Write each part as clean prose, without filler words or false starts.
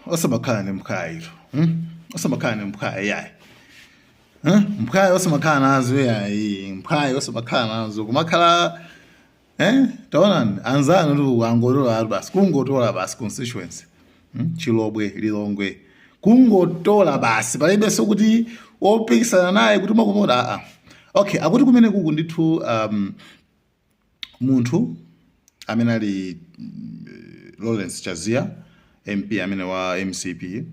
osamakhala nemkhayiro osamakhala nemkhaya yayi mkhaya osamakhala nazo yayi mkhaya osamakhala nazo kumakhala taonani anzanu tu angotola basi kungotola basi constituency Chilobwe Lilongwe kungotola basi palibe sokuti opikisana naye kuti makomoda okay akuti kumene kuku ndithu munthu amene ali Lawrence Chazia MP amene wa MCP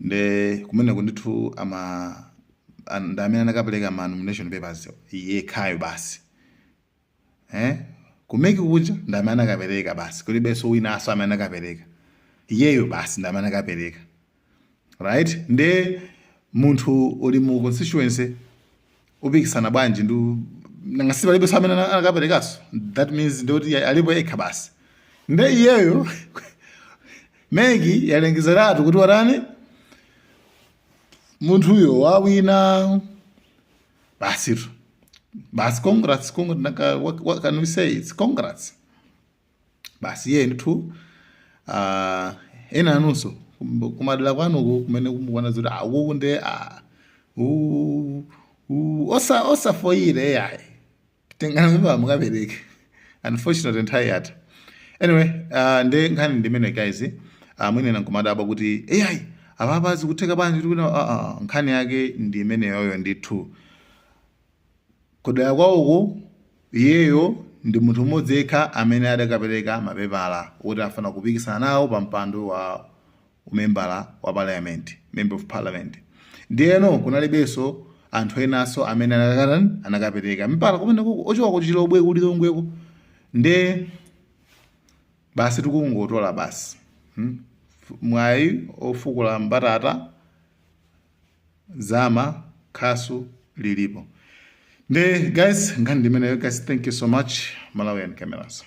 nde kumene kundithu ndi amene anakapereka ma nomination papers yekhayo basi kumeki kuja ndi amene anakapereka basi kulibenso winaso amene anakapereka iyeyo basi ndi amene anakapereka right nde munthu uli mu constituency upikisana bwanji ndu ngasi palibenso amene anakaperekaso that means ndoti alipo yekha basi nde iyeyo Megi yalengezeratu kuti watani munthuyo wawina basi congrats what can we say, it's congrats basi ye ndithu ena anunso kumadala kwanuko kumene kumukwana zoti akuku nde osafoyire yayi tengana mimba mukapereke unfortunate entire anyway nde nkhani ndimene guys mwinena nkumadaba kuti eyayi apapazi kutheka bwanji kuti nkhani yake ndi imene yoyo ndithu kudaya kwawoko iyeyo ndi munthu mmodzi yekha amene adakapereka mapepala kuti afuna kupikisana nawo pa mpando wa umembala wa parliament, member of parliament. Ndiyeno kunalibenso anthu enaso amene anakapereka mipala kumene kuko ochoka ku Chilobwe ku Lilongweko nde basi tikungotola basi mwayi ofukula mbatata zama khasu lilipo. Guys, ngani ndimeneyo guys, thank you so much. Malawian Cameras.